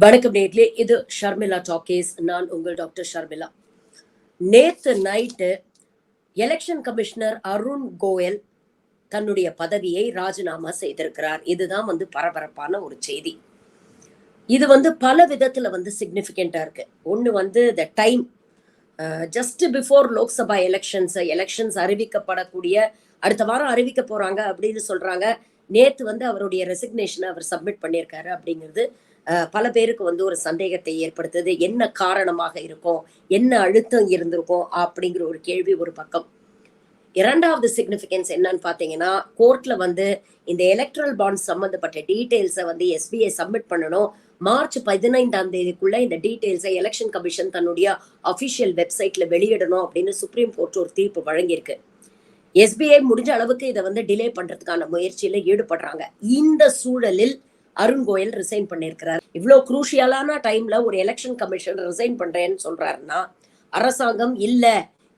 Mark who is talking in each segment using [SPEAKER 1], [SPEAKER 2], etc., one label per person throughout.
[SPEAKER 1] வணக்கம் நேர்களே, இது ஷர்மிளா டாக்கீஸ். நான் உங்கள் டாக்டர் ஷர்மிளா. நேத்து night election commissioner Arun Goyal தன்னுடைய பதவியை ராஜினாமா செய்திருக்கிறார். இதுதான் பரபரப்பான ஒரு செய்தி. இது பல விதத்துல சிக்னிபிகண்டா இருக்கு. ஒண்ணு the time, just before Lok Sabha elections அறிவிக்கப்படக்கூடிய அடுத்த வாரம் அறிவிக்க போறாங்க அப்படின்னு சொல்றாங்க. நேத்து அவருடைய ரெசிக்னேஷனை அவர் சப்மிட் பண்ணியிருக்காரு அப்படிங்கிறது பல பேருக்கு ஒரு சந்தேகத்தை ஏற்படுத்துது. என்ன காரணமாக இருக்கும், என்ன அழுத்தம் இருந்திருக்கும் அப்படிங்கிற ஒரு கேள்வி ஒரு பக்கம். இரண்டாவது சிக்னிபிகன்ஸ் என்னன்னு பாத்தீங்கன்னா, கோர்ட்ல இந்த எலக்ட்ரல் பாண்ட் சம்பந்தப்பட்ட டீடைல்ஸை எஸ்பிஐ சப்மிட் பண்ணணும். மார்ச் 15ஆம் தேதிக்குள்ள இந்த டீடைல்ஸை எலெக்ஷன் கமிஷன் தன்னுடைய அபிஷியல் வெப்சைட்ல வெளியிடணும் அப்படின்னு சுப்ரீம் கோர்ட் ஒரு தீர்ப்பு வழங்கியிருக்கு. எஸ்பிஐ முடிஞ்ச அளவுக்கு இதை டிலே பண்றதுக்கான முயற்சியில ஈடுபடுறாங்க. இந்த சூழலில் அருண் கோயல் ரிசைன் பண்ணிருக்கிறார். இவ்வளவு குரூஷியலான டைம்ல ஒரு எலெக்ஷன் கமிஷன் ரிசைன் பண்றேன்னு சொல்றாருன்னா, அரசாங்கம் இல்ல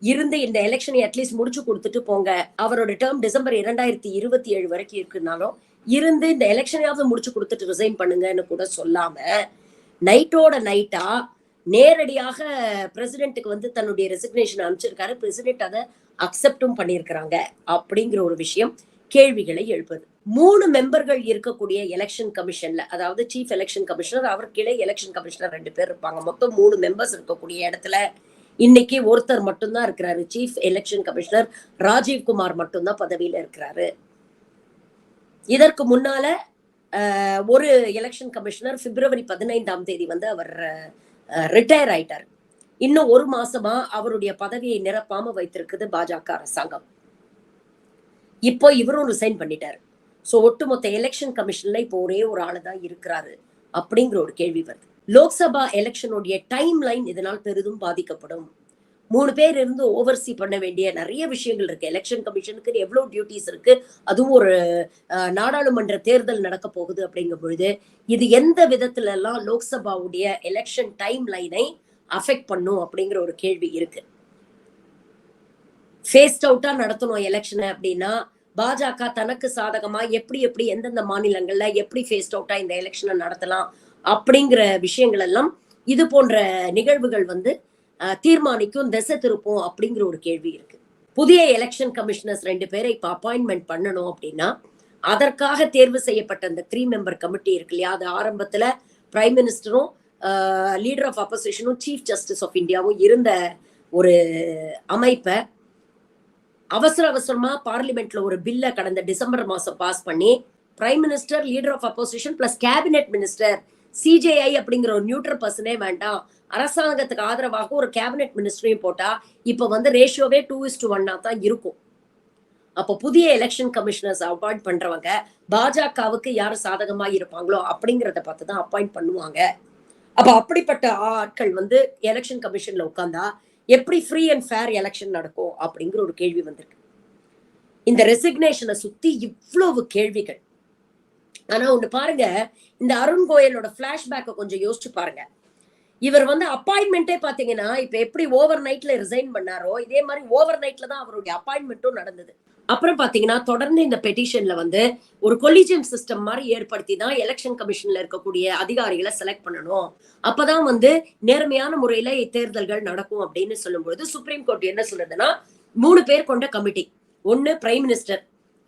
[SPEAKER 1] இருந்து இந்த எலெக்ஷனை அட்லீஸ்ட் முடிச்சு கொடுத்துட்டு போங்க, அவரோட டேர்ம் டிசம்பர் 2027 வரைக்கும் இருக்குனாலும் இருந்து இந்த எலெக்ஷனையாவது முடிச்சு கொடுத்துட்டு ரிசைன் பண்ணுங்கன்னு கூட சொல்லாம நைட்டோட நைட்டா நேரடியாக பிரசிடென்ட்டுக்கு தன்னுடைய ரெசிக்னேஷன் அனுப்பிச்சிருக்காரு. பிரசிடென்ட் அதை அக்செப்டும் பண்ணியிருக்கிறாங்க. அப்படிங்கிற ஒரு விஷயம் கேள்விகளை எழுப்புது. 3 மெம்பர்கள் இருக்கக்கூடிய எலெக்ஷன் கமிஷன்ல, அதாவது சீஃப் எலெக்ஷன் கமிஷனர், அவர் கீழே எலெக்ஷன் கமிஷனர் 2 பேர் இருப்பாங்க. மொத்தம் 3 மெம்பர்ஸ் இருக்கக்கூடிய இடத்துல இன்னைக்கு ஒருத்தர் மட்டும்தான் இருக்கிறாரு. சீஃப் எலெக்ஷன் கமிஷனர் ராஜீவ்குமார் மட்டும்தான் பதவியில இருக்கிறாரு. இதற்கு முன்னால ஒரு எலெக்ஷன் கமிஷனர் பிப்ரவரி 15ஆம் தேதி அவர் ரிட்டையர் ஆயிட்டார். இன்னும் 1 மாசமா அவருடைய பதவியை நிரப்பாம வைத்திருக்குது பாஜக அரசாங்கம். இப்போ இவரும் ரிசைன் பண்ணிட்டாரு. சோ ஒட்டுமொத்த எலெக்ஷன் கமிஷன்ல இப்போ ஒரே ஒரு ஆளுதான் இருக்கிறாரு அப்படிங்கிற ஒரு கேள்வி வருது. லோக்சபா எலெக்ஷனுடைய டைம் லைன் இதனால் பெரிதும் பாதிக்கப்படும். 3 பேர் இருந்து ஓவர்சி பண்ண வேண்டிய நிறைய விஷயங்கள் இருக்கு. எலெக்ஷன் கமிஷனுக்கு எவ்வளவு டியூட்டிஸ் இருக்கு, அதுவும் ஒரு நாடாளுமன்ற தேர்தல் நடக்க போகுது அப்படிங்கும் பொழுது இது எந்த விதத்துல எல்லாம் லோக்சபாவுடைய எலெக்ஷன் டைம் லைனை அஃபெக்ட் பண்ணும் அப்படிங்கிற ஒரு கேள்வி இருக்கு. ஃபேஸ்ட் அவுட்டா நடத்தணும் எலெக்ஷன் அப்படின்னா பாஜக தனக்கு சாதகமா எப்படி எந்தெந்த மாநிலங்கள்ல எப்படி ஃபேஸ்ட் அவுட்டா இந்த எலெக்ஷனை நடத்தலாம் அப்படிங்கிற விஷயங்கள் எல்லாம் இது போன்ற நிகழ்வுகள் தீர்மானிக்கும், திசை திருப்போம் அப்படிங்கிற ஒரு கேள்வி இருக்கு. புதிய எலெக்ஷன் கமிஷனர்ஸ் 2 பேரை இப்ப அப்பாயின்மெண்ட் பண்ணணும் அப்படின்னா அதற்காக தேர்வு செய்யப்பட்ட அந்த 3 மெம்பர் கமிட்டி இருக்கு இல்லையா, அது ஆரம்பத்துல பிரைம் மினிஸ்டரும் லீடர் ஆஃப் அப்போசிஷனும் சீஃப் ஜஸ்டிஸ் ஆஃப் இந்தியாவும் இருந்த ஒரு அமைப்பை அவசரமா பார்லிமெண்ட்ல ஒரு பில்ல கடந்த டிசம்பர் மாசம் பாஸ் பண்ணி prime minister, leader of opposition plus cabinet minister, CJI அப்படிங்கிற ஒரு நியூட்ரல் பர்சனே வேண்டாம், அரசாங்கத்துக்கு ஆதரவாக ஒரு கேபினெட் மினிஸ்டரையும் போட்டா இப்ப ரேஷியோவே 2:1 தான் இருக்கும். அப்ப புதிய எலெக்ஷன் கமிஷனர்ஸ் அப்பாயிண்ட் பண்றவங்க பாஜகவுக்கு யாரு சாதகமா இருப்பாங்களோ அப்படிங்கறத பார்த்துதான் அப்பாயிண்ட் பண்ணுவாங்க. அப்ப அப்படிப்பட்ட ஆட்கள் எலெக்ஷன் கமிஷன்ல உட்கார்ந்தா எப்படி ஃப்ரீ அண்ட் ஃபேர் எலெக்ஷன் நடக்கும் அப்படிங்கிற ஒரு கேள்வி வந்திருக்கு. இந்த ரெசிக்னேஷனை சுத்தி இவ்வளவு கேள்விகள். ஆனா ஒண்ணு பாருங்க, இந்த அருண் கோயலோட பிளாஷ்பேக்கை கொஞ்சம் யோசிச்சு பாருங்க. இவர் அப்பாயின்மெண்டே பாத்தீங்கன்னா இப்ப எப்படி ஓவர் நைட்ல ரிசைன் பண்ணாரோ இதே மாதிரி ஓவர் நைட்ல தான் அவருடைய அப்பாயின்மெண்ட்டும் நடந்தது. அப்புறம் பாத்தீங்கன்னா தொடர்ந்து இந்த பெட்டிஷன்ல ஒரு கொலிஜியம் சிஸ்டம் மாதிரி ஏற்படுத்தி தான் எலெக்ஷன் கமிஷன்ல இருக்கக்கூடிய அதிகாரிகளை செலக்ட் பண்ணணும், அப்பதான் நேர்மையான முறையில தேர்தல்கள் நடக்கும் அப்படின்னு சொல்லும்போது சுப்ரீம் கோர்ட் என்ன சொல்றதுன்னா 3 பேர் கொண்ட கமிட்டி, ஒன்னு பிரைம் மினிஸ்டர்,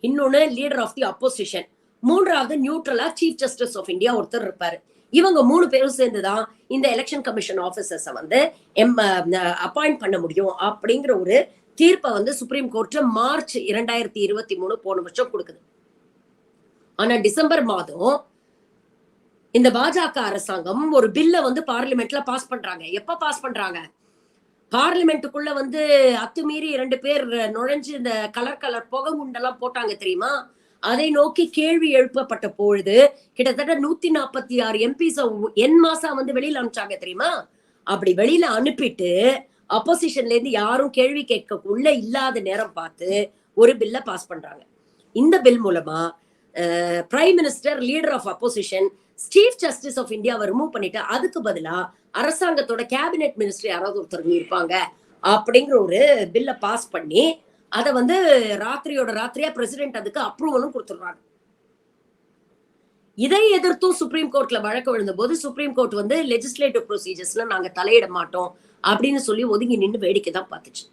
[SPEAKER 1] இன்னொன்னு லீடர் ஆஃப் தி அப்போசிஷன், மூன்றாவது நியூட்ரலா சீஃப் ஜஸ்டிஸ் ஆஃப் இந்தியா ஒருத்தர் இருப்பாரு. இவங்க 3 பேரும் சேர்ந்துதான் இந்த எலெக்ஷன் கமிஷன் ஆபீசர்ஸ் அப்பாயிண்ட் பண்ண முடியும் அப்படிங்கிற ஒரு தீர்ப்பை சுப்ரீம் கோர்ட் மார்ச் 2023 போன வருஷம் கொடுக்குது. ஆனா டிசம்பர் மாதம் இந்த பாஜக அரசாங்கம் ஒரு பில்ல பார்லிமெண்ட்ல பாஸ் பண்றாங்க. எப்ப பாஸ் பண்றாங்க? பார்லிமெண்ட்டுக்குள்ள அத்துமீறி 2 பேர் நுழைஞ்சு இந்த கலர் புகை குண்டெல்லாம் போட்டாங்க தெரியுமா, அதை நோக்கி கேள்வி எழுப்பப்பட்ட பொழுது கிட்டத்தட்ட 146 எம்பிஸ் என் மாசம் வெளியில அனுப்பிச்சாங்க தெரியுமா. அப்படி வெளியில அனுப்பிட்டு அப்போசிஷன்ல இருந்து யாரும் கேள்வி கேட்க உள்ள இல்லாத நேரம் பார்த்து ஒரு பில்ல பாஸ் பண்றாங்க. இந்த பில் மூலமா prime minister, leader of opposition, chief justice of இந்தியாவை ரிமூவ் பண்ணிட்டு அதுக்கு பதிலா அரசாங்கத்தோட கேபினெட் மினிஸ்டர் யாராவது ஒருத்தர் இருப்பாங்க அப்படிங்கிற ஒரு பில்ல பாஸ் பண்ணி அதை ராத்திரியோட ராத்திரியா பிரசிடென்ட் அதுக்கு அப்ரூவலும் கொடுத்துடுறாங்க. இதை எதிர்த்தும் சுப்ரீம் கோர்ட்ல வழக்கு விழுந்த போது சுப்ரீம் கோர்ட் வந்து லெஜிஸ்லேட்டிவ் ப்ரொசீஜர்ஸ்ல நாங்க தலையிட மாட்டோம் அப்படின்னு சொல்லி ஒதுங்கி நின்று வேடிக்கை தான் பார்த்துச்சு.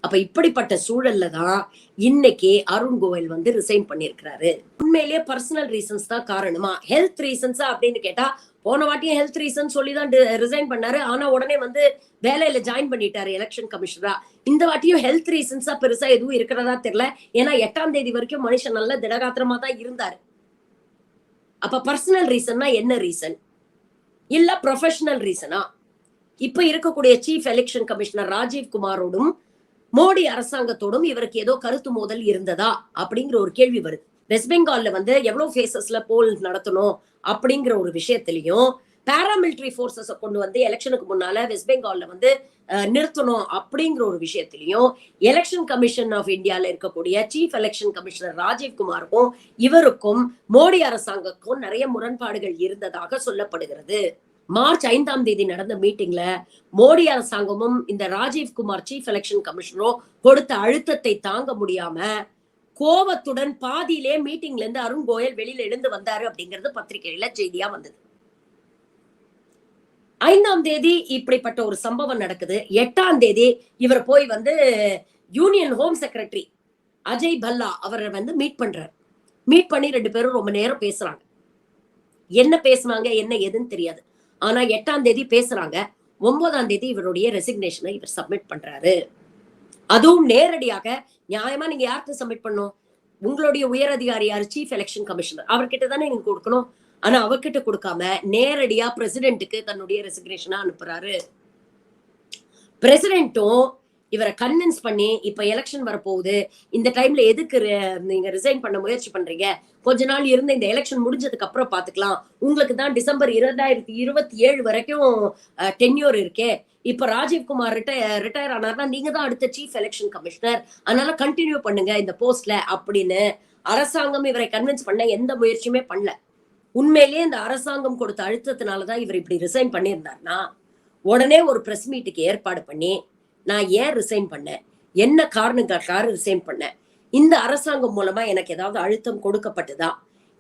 [SPEAKER 1] அப்ப இப்படிப்பட்ட சூழல்ல தான் இன்னைக்கு அருண் கோயல் வந்து ரிசைன் பண்ணிருக்கிறாரு. உண்மையிலேயே பர்சனல் ரீசன்ஸ் தான் காரணமா, ஹெல்த் ரீசன்ஸா அப்படின்னு கேட்டா, போன வாட்டியும் ஹெல்த் ரீசன் சொல்லி தான் ரிசைன் பண்ணாரு. ஆனா உடனே வந்து வேலையில ஜாயின் பண்ணிட்டாரு எலெக்ஷன் கமிஷனரா. இந்த வாட்டியும் ஹெல்த் ரீசன்ஸா பெருசா எதுவும் இருக்கிறதா தெரியல. ஏன்னா 8ஆம் தேதி வரைக்கும் மனுஷன் நல்ல திடகாத்திரமா தான் இருந்தாரு. அப்ப பர்சனல் ரீசன்னா என்ன ரீசன்? இல்ல ப்ரொஃபஷனல் ரீசனா? இப்ப இருக்கக்கூடிய சீஃப் எலெக்ஷன் கமிஷனர் ராஜீவ் குமாரோடும் மோடி அரசாங்கத்தோடும் இவருக்கு ஏதோ கருத்து மோதல் இருந்ததா அப்படிங்கிற ஒரு கேள்வி வருது. வெஸ்ட் பெங்கால்ல வந்து எவ்வளவு ஃபேசஸ்ல போல் நடத்தணும் அப்படிங்கிற ஒரு விஷயத்திலையும் பாராமிலிட்டரி போர்சஸ் கொண்டு வந்து எலெக்ஷனுக்கு முன்னால வெஸ்ட் பெங்கால்ல வந்து நிறுத்தணும் அப்படிங்கிற ஒரு விஷயத்திலையும் எலெக்ஷன் கமிஷன் ஆஃப் இந்தியால இருக்கக்கூடிய சீஃப் எலெக்ஷன் கமிஷனர் ராஜீவ் குமாருக்கும் இவருக்கும் மோடி அரசாங்கத்துக்கும் நிறைய முரண்பாடுகள் இருந்ததாக சொல்லப்படுகிறது. மார்ச் 5ஆம் தேதி நடந்த மீட்டிங்ல மோடி அரசாங்கமும் இந்த ராஜீவ் குமார் சீஃப் எலெக்ஷன் கமிஷனரும் கொடுத்த அழுத்தத்தை தாங்க முடியாம கோபத்துடன் பாதியிலே மீட்டிங்ல இருந்து அருண் கோயல் வெளியில எழுந்து வந்தாரு அப்படிங்கிறது பத்திரிகையில செய்தியா வந்தது. 5ஆம் தேதி இப்படிப்பட்ட ஒரு சம்பவம் நடக்குது. 8ஆம் தேதி இவர் போய் வந்து union home secretary Ajay Bhalla அவரை வந்து மீட் பண்றாரு. மீட் பண்ணி 2 பேரும் ரொம்ப நேரம் பேசுறாங்க. என்ன பேசுனாங்க என்ன ஏதுன்னு தெரியாது. ஆனா 8ஆம் தேதி பேசுறாங்க. 9ஆம் தேதி இவருடைய ரெசிக்னேஷனை இவர் சப்மிட் பண்றாரு. அதுவும் நேரடியாக நியாயமா நீங்க யாருக்கு சப்மிட் பண்ணும்? உங்களுடைய உயர் அதிகாரி யாரு? Chief election commissioner. அவர்கிட்ட தானே நீங்க கொடுக்கணும். ஆனா அவர்கிட்ட கொடுக்காம நேரடியா பிரசிடென்ட்டுக்கு தன்னுடைய ரெசிக்னேஷனா அனுப்புறாரு. பிரசிடென்ட்டும் இவரை கன்வின்ஸ் பண்ணி இப்ப எலெக்ஷன் வரப்போகுது, இந்த டைம்ல எதுக்கு நீங்க ரிசைன் பண்ண முயற்சி பண்றீங்க, கொஞ்ச நாள் இருந்து இந்த எலெக்ஷன் முடிஞ்சதுக்கு அப்புறம் பாத்துக்கலாம், உங்களுக்கு தான் டிசம்பர் 2027 வரைக்கும் டென்யூர் இருக்கே, இப்ப ராஜீவ்குமார் ரிட்டையர் ஆனார்னா நீங்க தான் அடுத்த சீஃப் எலெக்ஷன் கமிஷனர், அதனால கண்டினியூ பண்ணுங்க இந்த போஸ்ட்ல அப்படின்னு அரசாங்கம் இவரை கன்வின்ஸ் பண்ண எந்த முயற்சியுமே பண்ணல. உண்மையிலேயே இந்த அரசாங்கம் கொடுத்த அழுத்தத்தினாலதான் இவர் இப்படி ரிசைன் பண்ணியிருந்தார்னா உடனே ஒரு பிரஸ் மீட்டுக்கு ஏற்பாடு பண்ணி நான் ஏன் ரிசைன் பண்ணேன், என்ன காரணங்களுக்காக ரிசைன் பண்ணேன், இந்த அரசாங்கம் மூலமா எனக்கு ஏதாவது அழுத்தம் கொடுக்கப்பட்டுதா,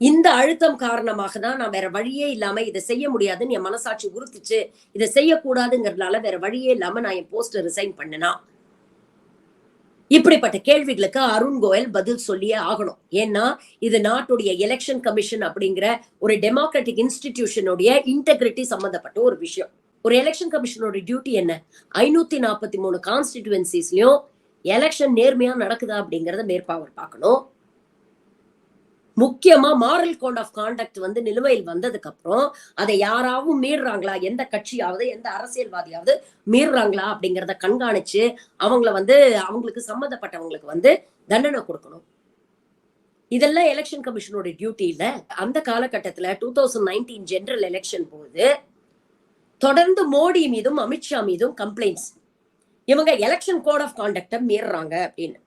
[SPEAKER 1] இந்த அழுத்தம் காரணமாக தான் நான் வேற வழியே இல்லாம இதை செய்ய முடியாதுன்னு என் மனசாட்சி உறுத்துச்சு, இதை செய்யக்கூடாதுங்கிறதுனால வேற வழியே இல்லாம நான் என் போஸ்ட் ரிசைன் பண்ணனா, இப்படிப்பட்ட கேள்விகளுக்கு அருண் கோயல் பதில் சொல்லியே ஆகணும். ஏன்னா இது நாட்டுடைய எலெக்ஷன் கமிஷன் அப்படிங்கிற ஒரு டெமோக்ராட்டிக் இன்ஸ்டிடியூஷனுடைய இன்டெகிரிட்டி சம்பந்தப்பட்ட ஒரு விஷயம். ஒரு எலெக்ஷன் கமிஷனோட டியூட்டி என்ன? 543 கான்ஸ்டிடியூவன்சிஸ்லயும் எலெக்ஷன் நேர்மையா நடக்குதா அப்படிங்கறத மேற்பார்வை பார்க்கணும். முக்கியமா மாரல் கோட் ஆஃப் கான்டக்ட் வந்து நிலுவையில் வந்ததுக்கு அப்புறம் அதை யாராவது மீறுறாங்களா, எந்த கட்சியாவது எந்த அரசியல்வாதியாவது மீறுறாங்களா அப்படிங்கறத கண்காணிச்சு அவங்கள வந்து அவங்களுக்கு சம்மந்தப்பட்டவங்களுக்கு வந்து தண்டனை கொடுக்கணும். இதெல்லாம் எலெக்ஷன் கமிஷனோட டியூட்டி இல்ல. அந்த காலகட்டத்துல 2019 ஜெனரல் எலெக்ஷன் போது தொடர்ந்து மோடி மீதும் அமித்ஷா மீதும் கம்ப்ளைண்ட்ஸ், இவங்க எலெக்ஷன் கோட் ஆஃப் கான்டக்ட மீறுறாங்க அப்படின்னு.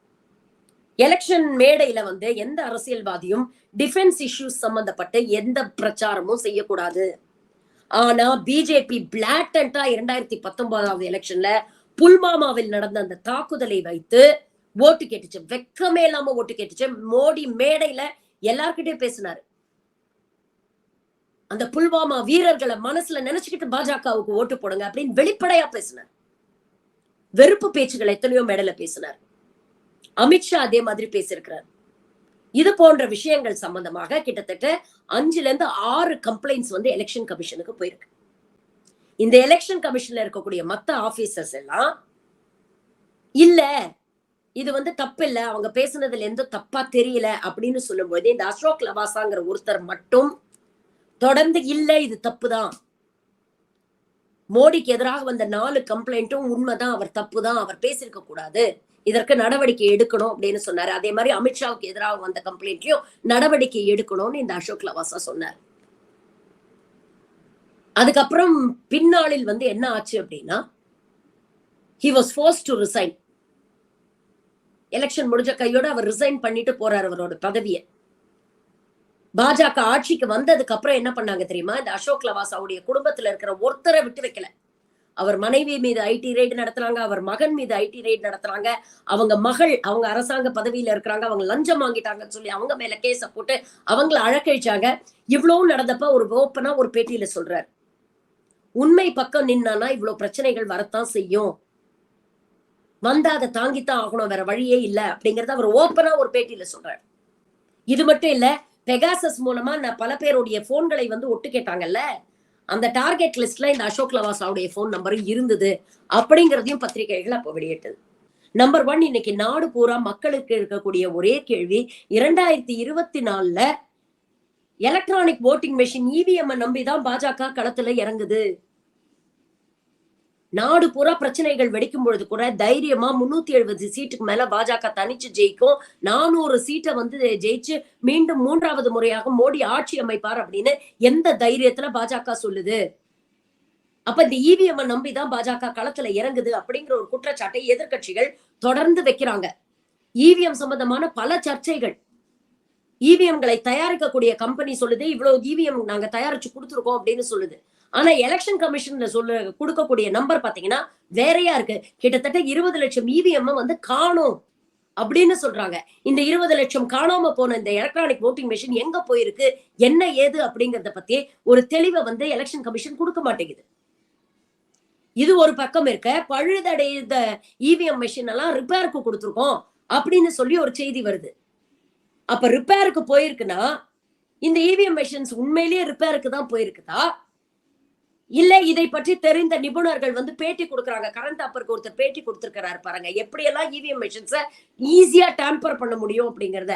[SPEAKER 1] எலெக்ஷன் மேடையில வந்து எந்த அரசியல்வாதியும் டிஃபென்ஸ் இஷ்யூஸ் சம்பந்தப்பட்ட எந்த பிரச்சாரமும் செய்யக்கூடாது. ஆனா பிஜேபி பிளாட்டண்டா 2019 எலெக்ஷன்ல புல்வாமாவில் நடந்த அந்த தாக்குதலை வைத்து ஓட்டு கேட்டுச்சு, வெக்கமே இல்லாம ஓட்டு கேட்டுச்சு. மோடி மேடையில எல்லார்கிட்டயும் பேசினாரு. அந்த புல்வாமா வீரர்களை மனசுல நினைச்சுக்கிட்டு பாஜகவுக்கு ஓட்டு போடுங்க அப்படின்னு வெளிப்படையா பேசினார். வெறுப்பு பேச்சுகள் எத்தனையோ மேடையில பேசினார். அமித்ஷா அதே மாதிரி பேசியிருக்கிறார். இது போன்ற விஷயங்கள் சம்பந்தமாக கிட்டத்தட்ட 5-6 கம்ப்ளைண்ட்ஸ் வந்து எலெக்ஷன் கமிஷனுக்கு போயிருக்கு. இந்த எலெக்ஷன் கமிஷன்ல இருக்கக்கூடிய மத்த ஆபீசர்ஸ் எல்லாம் இல்ல இது வந்து தப்பு இல்ல, அவங்க பேசுனதுல எந்த தப்பா தெரியல அப்படின்னு சொல்லும்போது இந்த அசோக் லவாசாங்கிற ஒருத்தர் மட்டும் தொடர்ந்து இல்ல இது தப்புதான், மோடிக்கு எதிராக வந்த 4 கம்ப்ளைண்ட்டும் உண்மைதான், அவர் தப்புதான், அவர் பேசியிருக்க கூடாது, இதற்கு நடவடிக்கை எடுக்கணும் அப்படின்னு சொன்னாரு. அதே மாதிரி அமித்ஷாவுக்கு எதிராக வந்த கம்ப்ளைண்ட்லயும் நடவடிக்கை எடுக்கணும்னு இந்த அசோக் லவாசா சொன்னார். அதுக்கப்புறம் பின்னாளில் வந்து என்ன ஆச்சு அப்படின்னா he was forced to resign. Election முடிஞ்ச கையோட அவர் ரிசைன் பண்ணிட்டு போறாரு அவரோட பதவியை. பாஜக ஆட்சிக்கு வந்ததுக்கு அப்புறம் என்ன பண்ணாங்க தெரியுமா, இந்த அசோக் லவாசாவுடைய குடும்பத்துல இருக்கிற ஒருத்தரை விட்டு வைக்கல, அவர் மனைவி மீது ஐடி ரெய்டு நடத்துறாங்க, அவர் மகன் மீது ஐடி ரெய்டு நடத்துறாங்க, அவங்க அரசாங்க பதவியில இருக்கிறாங்க, அவங்க லஞ்சம் வாங்கிட்டாங்கன்னு சொல்லி அவங்க மேல கேஸ போட்டு அவங்கள அழக்கழிச்சாங்க. இவ்வளவு நடந்தப்ப ஒரு ஓப்பனா ஒரு பேட்டியில சொல்றாரு, உண்மை பக்கம் நின்னானா இவ்வளவு பிரச்சனைகள் வரத்தான் செய்யும், வந்தா அதை தாங்கித்தான் ஆகணும், வேற வழியே இல்ல அப்படிங்கறத அவர் ஓப்பனா ஒரு பேட்டியில சொல்றாரு. இது மட்டும் இல்ல, பெகாசஸ் மூலமா நான் பல பேருடைய போன்களை ஒட்டு கேட்டாங்கல்ல, அந்த டார்கெட் லிஸ்ட்ல இந்த அசோக் லவாசாவுடைய போன் நம்பரும் இருந்தது அப்படிங்கறதையும் பத்திரிகைகள் அப்போ வெளியிட்டது. நம்பர் 1, இன்னைக்கு நாடு பூரா மக்களுக்கு இருக்கக்கூடிய ஒரே கேள்வி, 2024ல எலக்ட்ரானிக் ஓட்டிங் மெஷின் இவிஎம் நம்பிதான் பாஜக களத்துல இறங்குது. நாடு பூரா பிரச்சனைகள் வெடிக்கும் பொழுது கூட தைரியமா 370 சீட்டுக்கு மேல பாஜக தனிச்சு ஜெயிக்கும், 400 சீட்டை ஜெயிச்சு மீண்டும் 3வது முறையாக மோடி ஆட்சி அமைப்பார் அப்படின்னு எந்த தைரியத்துல பாஜக சொல்லுது? அப்ப இந்த இவிஎம் நம்பிதான் பாஜக களத்துல இறங்குது அப்படிங்கிற ஒரு குற்றச்சாட்டை எதிர்கட்சிகள் தொடர்ந்து வைக்கிறாங்க. இவிஎம் சம்பந்தமான பல சர்ச்சைகள், இவிஎம்களை தயாரிக்கக்கூடிய கம்பெனி சொல்லுது, இவ்வளவு இவிஎம் நாங்க தயாரிச்சு கொடுத்துருக்கோம் அப்படின்னு சொல்லுது. ஆனா எலெக்ஷன் கமிஷன்ல கொடுக்கக்கூடிய நம்பர் பாத்தீங்கன்னா வேறையா இருக்கு. கிட்டத்தட்ட 20 லட்சம் இவிஎம் காணோம் அப்படின்னு சொல்றாங்க. இந்த 20 லட்சம் காணாம போன இந்த எலக்ட்ரானிக் ஓட்டிங் மெஷின் எங்க போயிருக்கு, என்ன ஏது அப்படிங்கறத பத்தி ஒரு தெளிவை எலெக்ஷன் கமிஷன் கொடுக்க மாட்டேங்குது. இது ஒரு பக்கம் இருக்க, பழுதடைந்த இவிஎம் மெஷின் எல்லாம் ரிப்பேருக்கு கொடுத்துருக்கோம் அப்படின்னு சொல்லி ஒரு செய்தி வருது. அப்ப ரிப்பேருக்கு போயிருக்குன்னா இந்த இவிஎம் மெஷின்ஸ் உண்மையிலேயே ரிப்பேருக்கு தான் போயிருக்குதா, இல்ல இதை பற்றி தெரிந்த நிபுணர்கள் பேட்டி கொடுக்கறாங்க. கரண்ட் அஃபேருக்கு ஒருத்தர் பேட்டி கொடுத்திருக்கிறாரு பாருங்க, எப்படி எல்லாம் இவிஎம் மெஷின்ஸ ஈஸியா டேம்பர் பண்ண முடியும் அப்படிங்கறத.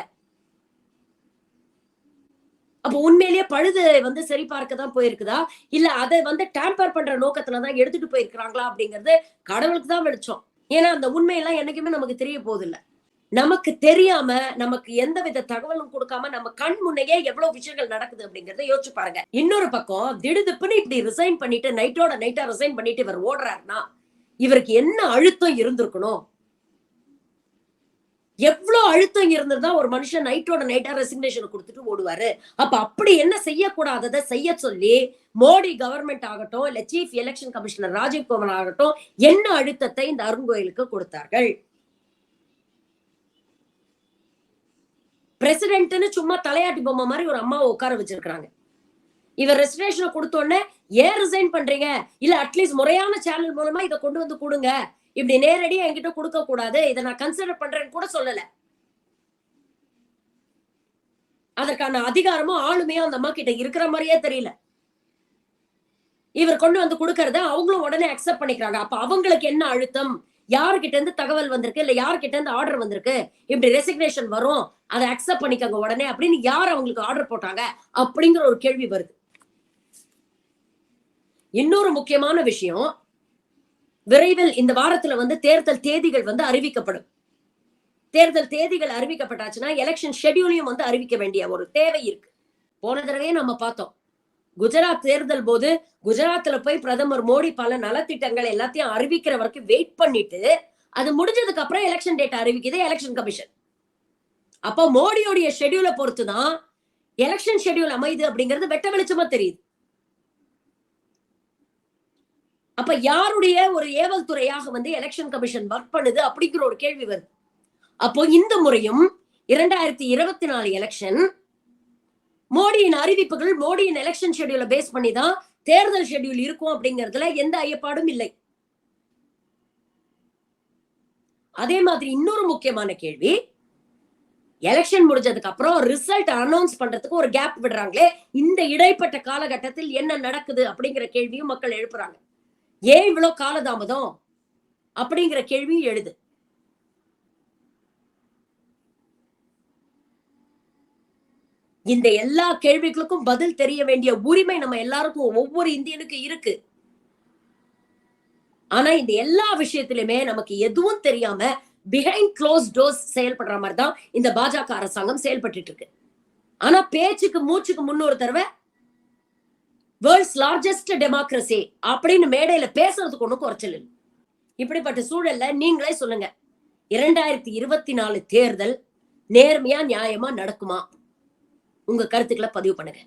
[SPEAKER 1] அப்ப உண்மையிலேயே பழுது சரி பார்க்க தான் போயிருக்குதா, இல்ல அதை டேம்பர் பண்ற நோக்கத்துலதான் எடுத்துட்டு போயிருக்கிறாங்களா அப்படிங்கிறது கடவுளுக்கு தான் வெளிச்சம். ஏன்னா அந்த உண்மையெல்லாம் என்னைக்குமே நமக்கு தெரிய போதில்லை. நமக்கு தெரியாம, நமக்கு எந்தவித தகவலும் கொடுக்காம நம்ம கண் முன்னையே எவ்வளவு விஷயங்கள் நடக்குது அப்படிங்கறத யோசிச்சு பாருங்க. இன்னொரு பக்கம் திடுதிப்புன்னு இப்படி ரிசைன் பண்ணிட்டு நைட்டோட நைட்டா ரிசைன் பண்ணிட்டு இவர் ஓடுறாருன்னா இவருக்கு என்ன அழுத்தம் இருந்திருக்கணும்? எவ்வளவு அழுத்தம் இருந்திருந்தா ஒரு மனுஷன் நைட்டோட நைட்டா ரெசிக்னேஷன் கொடுத்துட்டு ஓடுவாரு? அப்ப அப்படி என்ன செய்யக்கூடாததை செய்ய சொல்லி மோடி கவர்மெண்ட் ஆகட்டும், இல்ல chief election commissioner Rajiv Kumar ஆகட்டும் என்ன அழுத்தத்தை இந்த அருண் கோயிலுக்கு கொடுத்தார்கள்? பிரசிடென்ட்னு சும்மா தலையாட்டி பொம்மை மாதிரி ஒரு அம்மாவை உட்கார வச்சிருக்காங்க. இவர் ரெசிக்னேஷன் கொடுத்த உடனே ஏன் ரிசைன் பண்றீங்க, இல்ல அட்லீஸ்ட் முறையான சேனல் மூலமா இதை கொண்டு கொடுங்க, இப்படி நேரடியா என்கிட்ட கொடுக்க கூடாது, இதை நான் கன்சிடர் பண்றேன்னு கூட சொல்லல. அதற்கான அதிகாரமும் ஆளுமையும் அந்த அம்மா கிட்ட இருக்கிற மாதிரியே தெரியல. இவர் கொண்டு கொடுக்கறத அவங்களும் உடனே அக்செப்ட் பண்ணிக்கிறாங்க. அப்ப அவங்களுக்கு என்ன அழுத்தம், யாருகிட்ட இருந்து தகவல் வந்திருக்கு, இல்ல யாருகிட்ட இருந்து ஆர்டர் வந்திருக்கு, இப்படி ரெசிக்னேஷன் வரும் அதை அக்செப்ட் பண்ணிக்கங்க உடனே அப்படின்னு யார் அவங்களுக்கு ஆர்டர் போட்டாங்க அப்படிங்கிற ஒரு கேள்வி வருது. இன்னொரு முக்கியமான விஷயம், விரைவில் இந்த வாரத்துல தேர்தல் தேதிகள் அறிவிக்கப்படும். தேர்தல் தேதிகள் அறிவிக்கப்பட்டாச்சுன்னா எலெக்ஷன் ஷெட்யூலையும் அறிவிக்க வேண்டிய ஒரு தேவை இருக்கு. போன தடவையே நம்ம பார்த்தோம், குஜராத் தேர்தல் போது குஜராத்ல போய் பிரதமர் மோடி பல நலத்திட்டங்கள் எல்லாத்தையும் அறிவிக்கிற வரைக்கும் வெயிட் பண்ணிட்டு அது முடிஞ்சதுக்கு அப்புறம் எலெக்ஷன் டேட் அறிவிக்குது எலெக்ஷன் கமிஷன். அப்ப மோடியோடைய ஷெட்யூலை பொறுத்துதான் எலெக்ஷன் ஷெட்யூல் அமைது அப்படிங்கிறது வெட்ட வெளிச்சமா தெரியுது. அப்ப யாருடைய ஒரு ஏவல் துறையாக எலெக்ஷன் கமிஷன் ஒர்க் பண்ணுது அப்படிங்கிற ஒரு கேள்வி வருது. அப்போ இந்த முறையும் 2024 எலெக்ஷன் மோடியின் அறிவிப்புகள், மோடியின் எலெக்ஷன் ஷெட்யூலை பேஸ் பண்ணி தான் தேர்தல் ஷெட்யூல் இருக்கும் அப்படிங்கிறதுல எந்த ஐயப்பாடும் இல்லை. அதே மாதிரி இன்னொரு முக்கியமான கேள்வி, எலெக்ஷன் முடிஞ்சதுக்கு அப்புறம் ரிசல்ட் அனௌன்ஸ் பண்றதுக்கு ஒரு கேப் விடுறாங்களே, இந்த இடைப்பட்ட காலகட்டத்தில் என்ன நடக்குது அப்படிங்கிற கேள்வியும் மக்கள் எழுப்புறாங்க. ஏன் இவ்வளவு காலதாமதம் அப்படிங்கிற கேள்வியும் எழுது. இந்த எல்லா கேள்விகளுக்கும் பதில் தெரிய வேண்டிய உரிமை நம்ம எல்லாருக்கும், ஒவ்வொரு இந்தியனுக்கு இருக்கு. ஆனா இந்த எல்லா விஷயத்திலுமே நமக்கு எதுவும் தெரியாம பிஹைண்ட் க்ளோஸ் டோர்ஸ் செயல்படுற மாதிரி தான் இந்த பாஜக அரசாங்கம் செயல்பட்டு இருக்கு. ஆனா பேச்சுக்கு மூச்சுக்கு முன்னொரு தடவை வேர்ல்ட்ஸ் லார்ஜஸ்ட் டெமோக்ரசி அப்படின்னு மேடையில பேசுறதுக்கு ஒண்ணும் குறைச்சல் இல்லை. இப்படிப்பட்ட சூழல்ல நீங்களே சொல்லுங்க, 2024 தேர்தல் நேர்மையா நியாயமா நடக்குமா? உங்க கருத்துக்களை பதிவு பண்ணுங்க.